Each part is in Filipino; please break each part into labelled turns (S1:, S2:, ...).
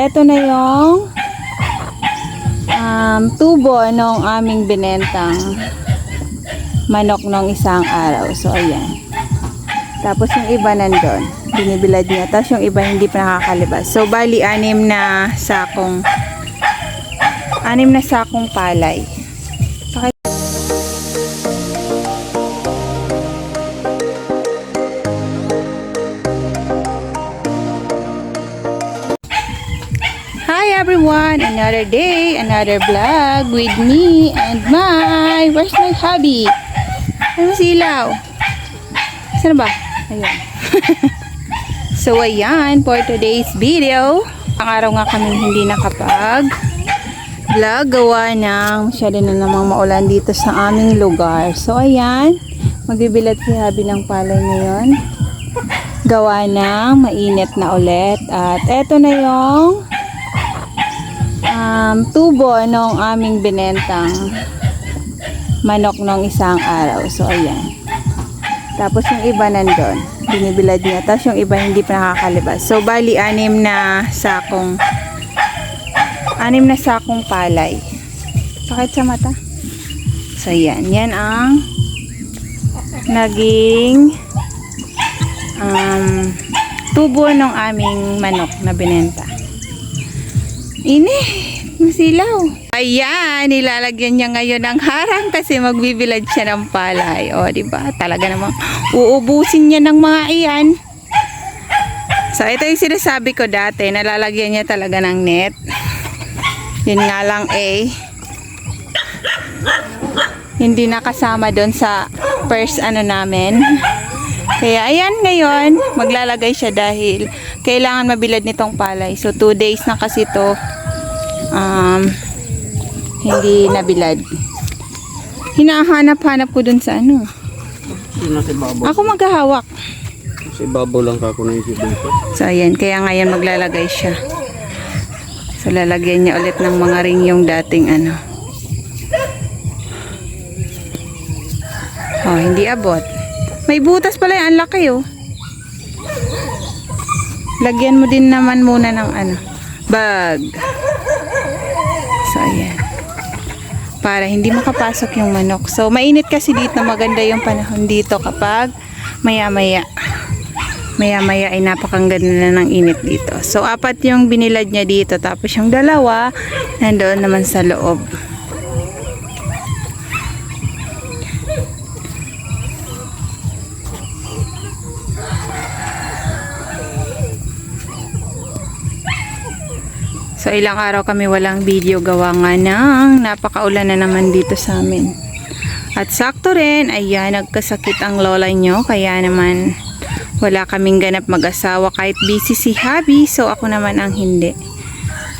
S1: Ito na yung tubo ng aming binentang manok nung isang araw. So, ayan. Tapos yung iba nandun. Binibilad niya. Tapos yung iba hindi pa nakakalibas. So, bali, anim na sakong palay. Hi everyone! Another day, another vlog with me and where's my hubby? Ano silaw? Saan ba? Ayun. So ayan, for today's video, ang araw nga kami hindi nakapag vlog, gawa ng masyado na namang maulan dito sa aming lugar. So ayan, magbibilad si hubby ng palay ngayon. Gawa ng mainit na ulit. At eto na yung tubo ng aming binentang manok nung isang araw. So ayan. Tapos yung iba nandun. Binibilad niya. Tapos yung iba hindi pa nakakalibas. So bali anim na sakong palay. Sakit sa mata. So ayan. Yan ang naging tubo ng aming manok na binenta. Masilaw. Ayan, nilalagyan niya ngayon ng harang kasi magbibilad siya ng palay. O, diba? Talaga namang uubusin niya ng mga iyan. So, ito yung sinasabi ko dati. Nalalagyan niya talaga ng net. Yun nga lang hindi nakasama doon sa first namin. Kaya, ayan ngayon, maglalagay siya dahil kailangan mabilad nitong palay. So, 2 days na kasi to hindi nabilad. Hinahanap-hanap ko dun sa ano. Ako maghahawak.
S2: Kasi babaw lang kako na isip dito.
S1: So, ayan. Kaya ngayon maglalagay siya. So, lalagyan niya ulit ng mga ring yung dating ano. Oh, hindi abot. May butas pala yan. Ang laki oh. Lagyan mo din naman muna ng ano, bag. So, ayan. Para hindi makapasok yung manok. So, mainit kasi dito. Maganda yung panahon dito kapag maya-maya ay napakaganda na ng init dito. So, 4 yung binilad niya dito. Tapos yung 2, nandoon naman sa loob. So, ilang araw kami walang video gawa nga ng napakaulan na naman dito sa amin. At sakto rin, ayan, nagkasakit ang lola nyo. Kaya naman, wala kaming ganap mag-asawa kahit busy si hubby. So, ako naman ang hindi.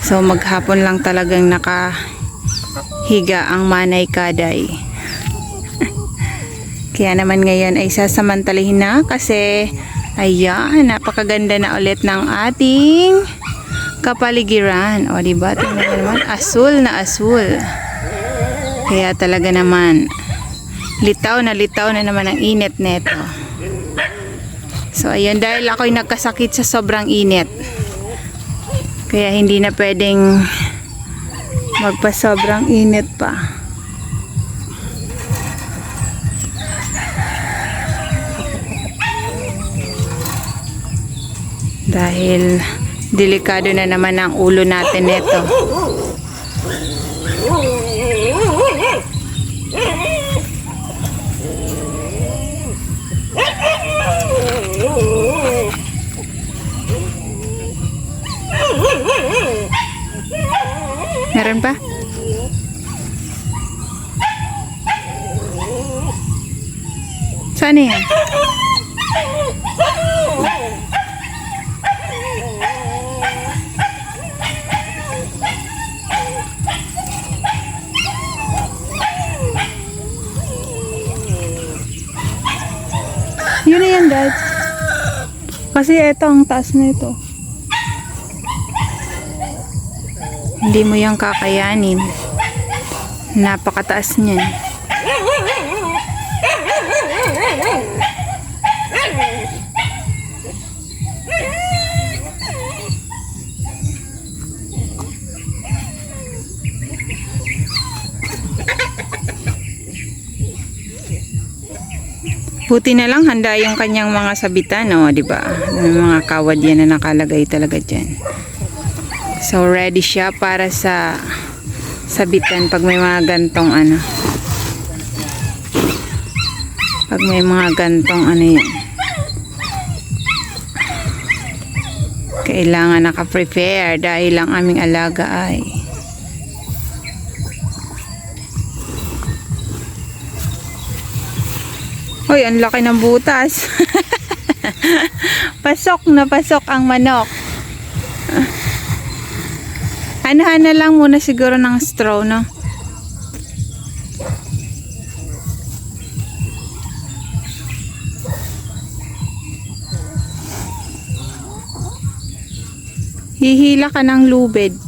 S1: So, maghapon lang talagang nakahiga ang manay kaday. Kaya naman ngayon ay sasamantalihin na kasi, ayan, napakaganda na ulit ng ating kapaligiran. O, diba? Tingnan mo naman. Asul na asul. Kaya talaga naman, litaw na naman ang init neto. So, ayun. Dahil ako'y nagkasakit sa sobrang init. Kaya hindi na pwedeng magpa-sobrang init pa. Dahil delikado na naman ang ulo natin nito. Meron pa? Saan yan? Yun na yan, Dad. Kasi ito ang taas na ito. Hindi mo yung kakayanin. Napakataas niyan. Buti na lang handa yung kanyang mga sabitan, oh, di ba? May mga kawad yan na nakalagay talaga dyan. So ready siya para sa sabitan pag may mga gantong ano. Pag may mga gantong ano yan. Kailangan naka-prepare dahil ang aming alaga ay hoy, ang laki ng butas. Pasok na pasok ang manok. Anahan na lang muna siguro ng straw, no? Hihila ka ng lubid.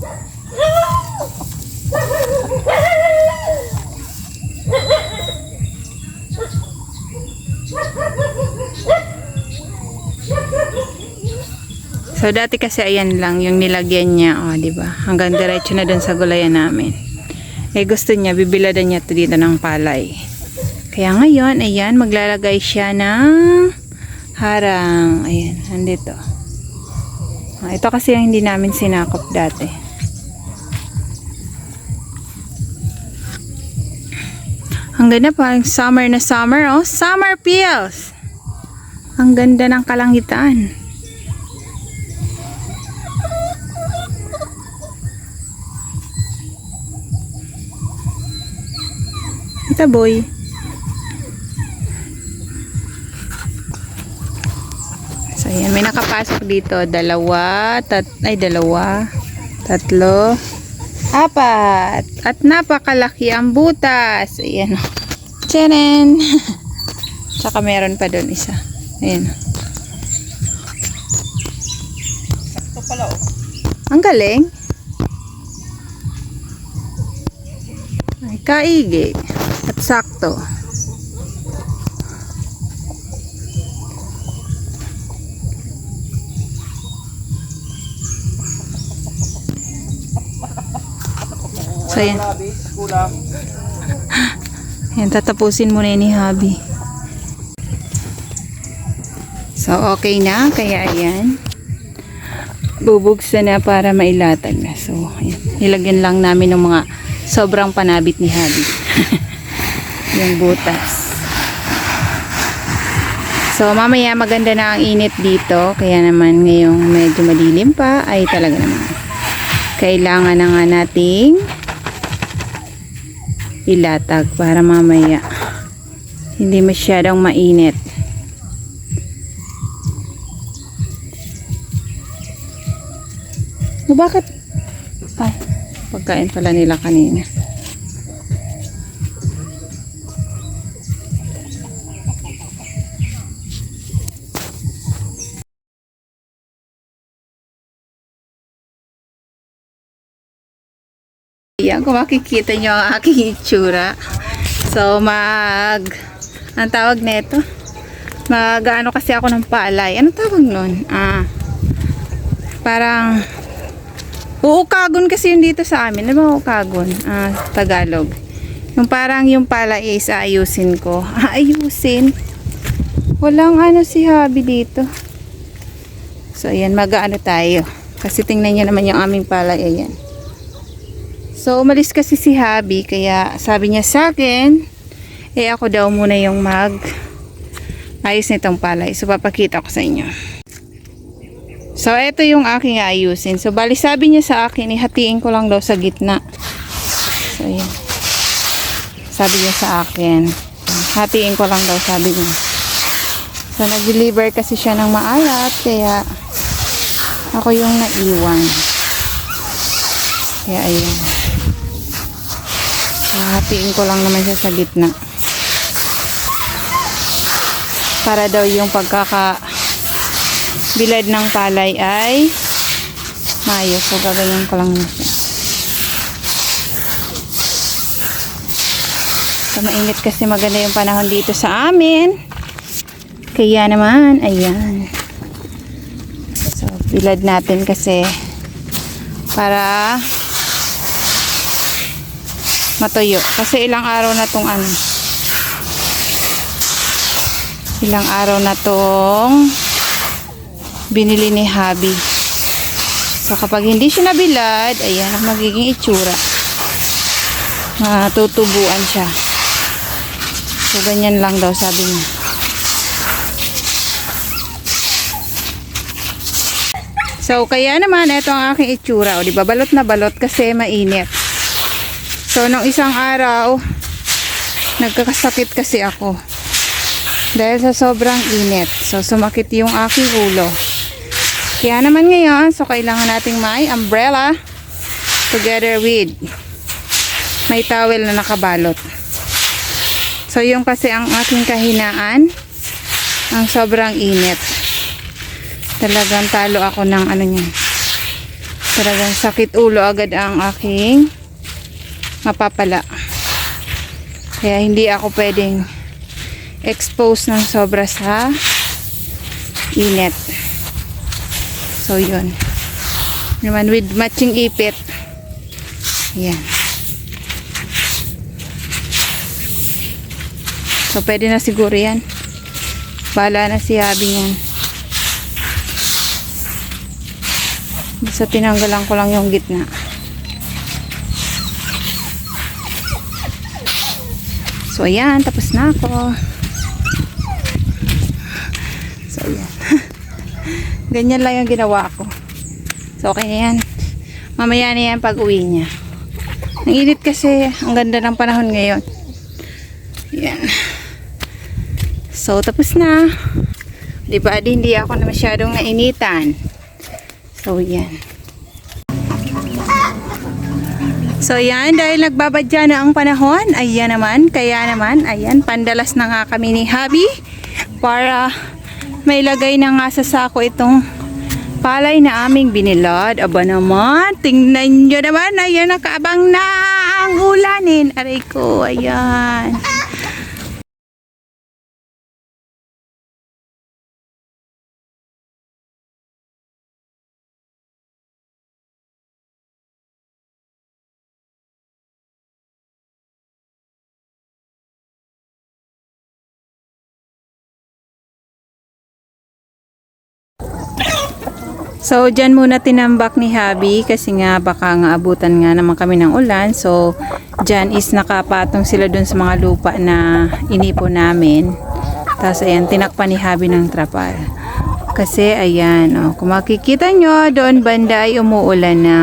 S1: So dati kasi ayan lang yung nilagyan niya, oh, di ba? Hanggang diretso na dun sa gulayan namin. Eh gusto niya bibiladan niya to dito ng palay. Kaya ngayon, ayan, maglalagay siya ng harang. Ayan, nandito. Ah, ito kasi yung hindi namin sinakop dati. Ang ganda, parang summer na summer, oh. Summer feels! Ang ganda ng kalangitan. Ito, boy. So, ayan. May nakapasok dito. Dalawa, tatlo, apat. At napakalaki ang butas. Ayan. Tcharan! Tsaka meron pa doon isa. Ayan.
S2: Sakto pala, oh.
S1: Ang galing. Ay, kaigi. At sakto. So, yan. Yan, tatapusin muna ni Habi. So, okay na. Kaya, ayan. Bubuksan na para mailatag na. So, ayan. Nilagyan lang namin ng mga sobrang panabit ni Habi. Yung butas. So, mamaya maganda na ang init dito. Kaya naman ngayong medyo madilim pa ay talaga naman kailangan na nga nating ilatag para mamaya hindi masyadong mainit. O bakit? Ay, pagkain pala nila kanina. Yan, kung makikita nyo ang aking itsura. So, ang tawag nito? Mag-ano kasi ako ng palay. Anong tawag nun? Parang, uukagon kasi yun dito sa amin. Ano ba uukagon? Tagalog. Yung parang yung palay is aayusin ko. Aayusin? Walang ano si Habi dito. So, ayan, mag-ano tayo. Kasi tingnan nyo naman yung aming palay. Ayan. So, umalis kasi si Habi, kaya sabi niya sa akin, ako daw muna yung ayos nitong palay. So, papakita ko sa inyo. So, ito yung aking ayusin. So, bali sabi niya sa akin, hatiin ko lang daw sa gitna. So, ayan. Sabi niya sa akin, hatiin ko lang daw, sabi niya. So, nag-deliver kasi siya ng maalat, kaya ako yung naiwan. Kaya, ayan. Hatiin ko lang naman siya sa gitna. Para daw yung bilad ng palay ay maayos. So, gagayan ko lang siya. So, mainit kasi maganda yung panahon dito sa amin. Kaya naman, ayan. So, bilad natin kasi para matuyo. Kasi ilang araw na tong Ilang araw na tong binili ni Habi. So, kapag hindi siya nabilad, ayan ang magiging itsura. Tutubuan siya. So, ganyan lang daw sabi niya. So, kaya naman, ito ang aking itsura. O, diba, balot na balot kasi mainit. So, nung isang araw, nagkakasakit kasi ako. Dahil sa sobrang init. So, sumakit yung aking ulo. Kaya naman ngayon, so, kailangan nating may umbrella together with may towel na nakabalot. So, yung kasi ang aking kahinaan, ang sobrang init. Talagang talo ako ng ano niyan. Talagang sakit ulo agad ang aking mapapala. Kaya hindi ako pwedeng expose ng sobra sa init. So, yun. Naman with matching ipit. Yan. So, pwede na siguro yan. Bahala na si Habi yan. Basta tinanggalan ko lang yung gitna. So, ayan. Tapos na ako. So, ayan. Ganyan lang yung ginawa ko. So, okay na yan. Mamaya na yan pag uwi niya. Ang init kasi. Ang ganda ng panahon ngayon. Ayan. So, tapos na. Diba, hindi ako na masyadong nainitan. So, yan. So, yan. Dahil nagbabadya na ang panahon, ayan naman. Kaya naman, ayan, pandalas na nga kami ni Habi para may lagay na nga sa sako itong palay na aming binilad. Aba naman, tingnan nyo naman. Ayan, nakaabang na ang ulanin. Aray ko, ayan. So, dyan muna tinambak ni Habi kasi nga baka nga abutan nga naman kami ng ulan. So, dyan is nakapatong sila dun sa mga lupa na inipo namin. Tapos, ayan, tinakpan ni Habi ng trapal. Kasi, ayan, oh, kung makikita nyo, doon banda ay umuulan na.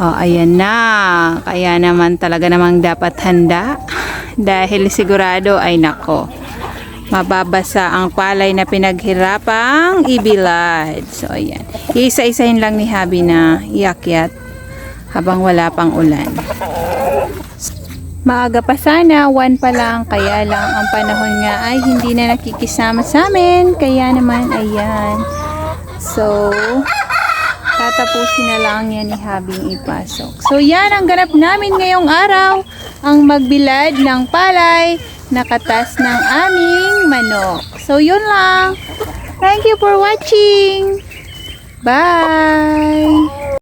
S1: Ayan na. Kaya naman talaga namang dapat handa. Dahil sigurado ay nako. Mababasa ang palay na pinaghirapang ibilad. So, ayan. Isa-isahin lang ni Habi na iakyat habang wala pang ulan. Maaga pa sana, 1 pa lang. Kaya lang ang panahon nga ay hindi na nakikisama sa amin. Kaya naman, ayan. So, tatapusin na lang yan ni Habi ipasok. So, yan ang ganap namin ngayong araw. Ang magbilad ng palay na katas ng aming manok. So, yun lang. Thank you for watching. Bye!